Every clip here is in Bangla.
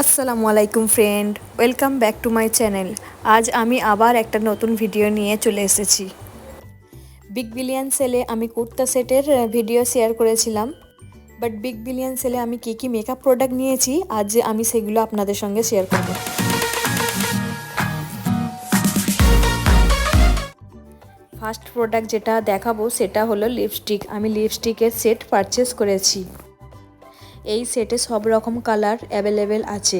আসসালামু আলাইকুম friend, welcome back to my channel. আজ আমি আবার একটা নতুন ভিডিও নিয়ে চলে এসেছি। বিগ বিলিয়ন সেলে আমি কুর্তা সেটের ভিডিও শেয়ার করেছিলাম, বাট বিগ বিলিয়ন সেলে আমি কী কী মেকআপ প্রোডাক্ট নিয়েছি আজ আমি সেগুলো আপনাদের সঙ্গে শেয়ার করব। ফার্স্ট প্রোডাক্ট যেটা দেখাবো সেটা হলো লিপস্টিক। আমি লিপস্টিকের সেট পারচেস করেছি। এই সেটে সব রকম কালার অ্যাভেলেবেল আছে।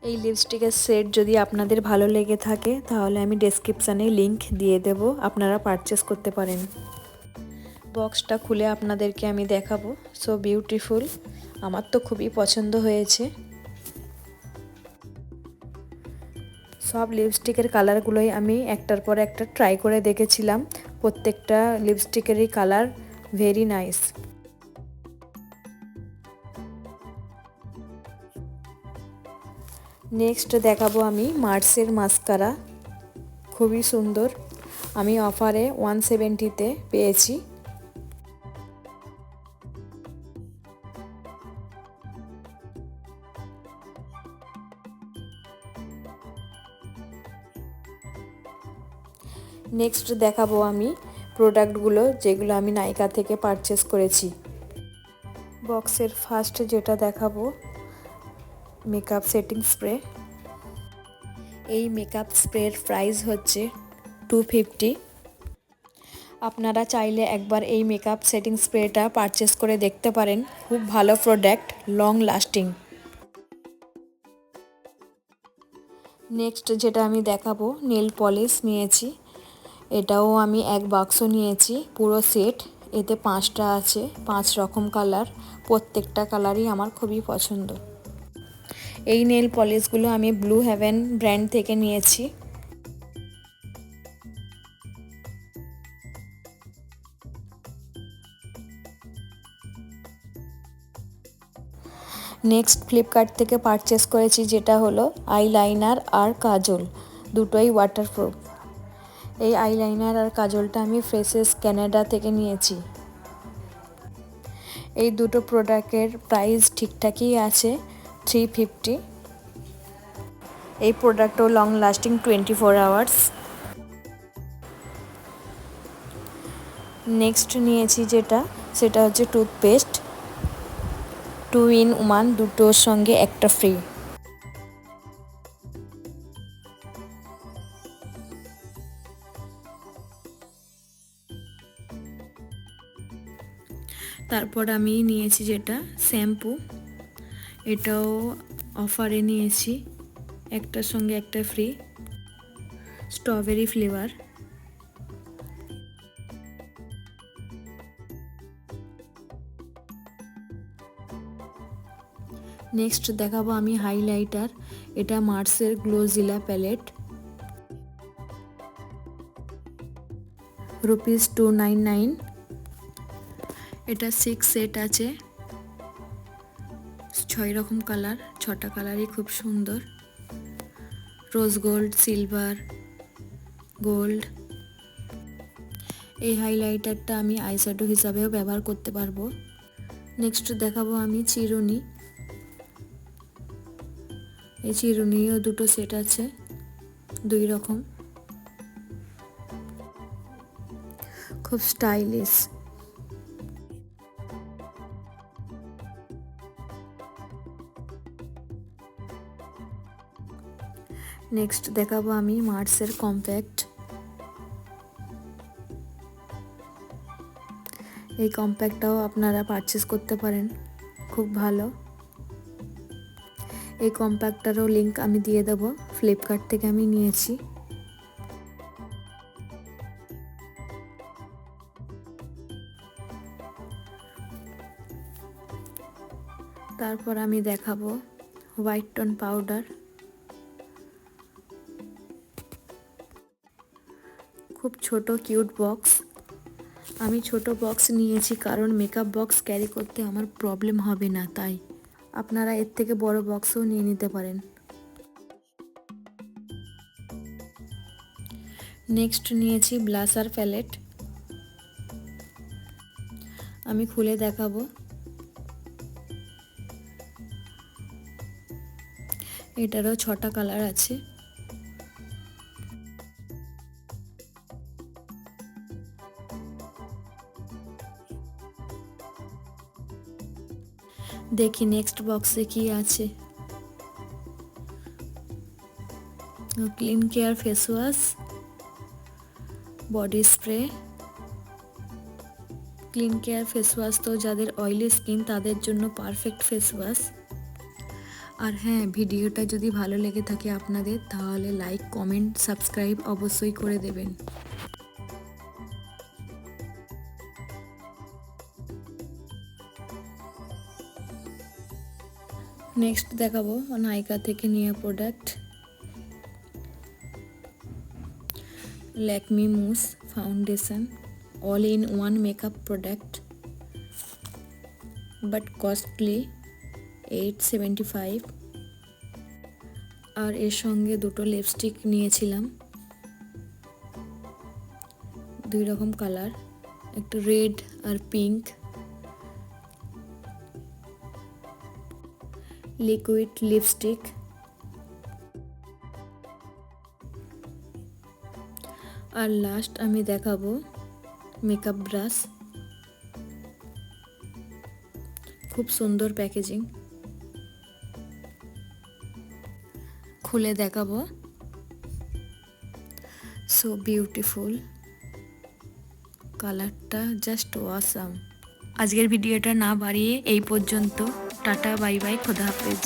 এই লিপস্টিকের সেট যদি আপনাদের ভালো লেগে থাকে তাহলে আমি ডেসক্রিপশানে লিংক দিয়ে দেব, আপনারা পারচেস করতে পারেন। বক্সটা খুলে আপনাদেরকে আমি দেখাবো। সো বিউটিফুল, আমার তো খুবই পছন্দ হয়েছে। সব লিপস্টিকের কালারগুলোই আমি একটার পর একটা ট্রাই করে দেখেছিলাম। প্রত্যেকটা লিপস্টিকেরই কালার ভেরি নাইস। নেক্সট দেখাবো আমি মার্সের মাস্কারা, খুবই সুন্দর। আমি অফারে 170-তে পেয়েছি। নেক্সট দেখাবো আমি প্রোডাক্টগুলো যেগুলো আমি নাইকা থেকে পারচেস করেছি। বক্সের ফার্স্ট যেটা দেখাবো মেকআপ সেটিং স্প্রে। এই মেকআপ স্প্রের প্রাইস হচ্ছে 250। আপনারা চাইলে একবার এই মেকআপ সেটিং স্প্রেটা পারচেস করে দেখতে পারেন। খুব ভালো প্রোডাক্ট, লং লাস্টিং। নেক্সট যেটা আমি দেখাবো নেল পলিশ নিয়েছি। এটাও আমি এক বাক্স নিয়েছি, পুরো সেট। এতে 5টা আছে, 5 রকম কালার। প্রত্যেকটা কালারই আমার খুবই পছন্দ। এই নেল পলিশগুলো আমি ব্লু হেভেন ব্র্যান্ড থেকে নিয়েছি। নেক্সট ফ্লিপকার্ট থেকে পারচেস করেছি যেটা হলো আইলাইনার আর কাজল, দুটোই ওয়াটারপ্রুফ। এই আইলাইনার আর কাজলটা আমি ফ্রেশেস ক্যানাডা থেকে নিয়েছি। এই দুটো প্রোডাক্টের প্রাইস ঠিকঠাকই আছে, 350। এই প্রোডাক্টও লং লাস্টিং 24 আওয়ার্স। নেক্সট নিয়েছি সেটা হচ্ছে টুথপেস্ট, 2-in-1, দুটোর সঙ্গে একটা ফ্রি। তারপর আমি নিয়েছি যেটা শ্যাম্পু, এটাও অফারে নিয়েছি, একটার সঙ্গে একটা ফ্রি, স্ট্রবেরি ফ্লেভার। নেক্সট দেখাবো আমি হাইলাইটার। এটা মার্সের গ্লোজিলা প্যালেট, ₹299। এটা 6 সেট আছে, 6 রকম কালার, 6টা কালারই খুব সুন্দর। Rose gold, silver, gold. এই হাইলাইটারটা আমি আইশ্যাডো হিসাবেও ব্যবহার করতে পারবো। নেক্সট দেখাবো আমি চিরুনি। এই চিরুনিও দুটো সেট আছে, 2 রকম, খুব স্টাইলিশ। নেক্সট দেখাবো আমি মার্সের কম্প্যাক্ট। এই কম্প্যাক্টটাও আপনারা পারচেস করতে পারেন, খুব ভালো। এই কম্প্যাক্টটারও লিংক আমি দিয়ে দেবো, ফ্লিপকার্ট থেকে আমি নিয়েছি। তারপর আমি দেখাবো হোয়াইট টোন পাউডার। খুব ছোট কিউট বক্স। আমি ছোট বক্স নিয়েছি কারণ মেকআপ বক্স ক্যারি করতে আমার প্রবলেম হবে না, তাই আপনারা এর থেকে বড় বক্সও নিয়ে নিতে পারেন। নেক্সট নিয়েছি ব্লাশার প্যালেট। আমি খুলে দেখাবো। এটারও 6টা কালার আছে। দেখি নেক্সট বক্সে কি আছে। Clean care face wash, body spray. Clean care face wash তো যাদের অয়েলি স্কিন তাদের জন্য পারফেক্ট ফেস ওয়াশ। আর হ্যাঁ, ভিডিওটা যদি ভালো লেগে থাকে আপনাদের, তাহলে লাইক, কমেন্ট, সাবস্ক্রাইব অবশ্যই করে দেবেন। নেক্সট দেখাবো নাইকা থেকে নেওয়া product, Lakme mousse foundation, all in one makeup product, but costly, 875। আর এর সঙ্গে দুটো লিপস্টিক নিয়েছিলাম, 2 রকম কালার, একটা রেড আর পিঙ্ক। Liquid lipstick. আর লাস্ট আমি দেখাবো মেকআপ ব্রাশ, খুব সুন্দর প্যাকেজিং। খুলে দেখাবো, সো বিউটিফুল, কালারটা জাস্ট ওয়াসাম। আজকের ভিডিওটা না বাড়িয়ে এই পর্যন্ত। টাটা, বাই বাই, খোদা হাফেজ।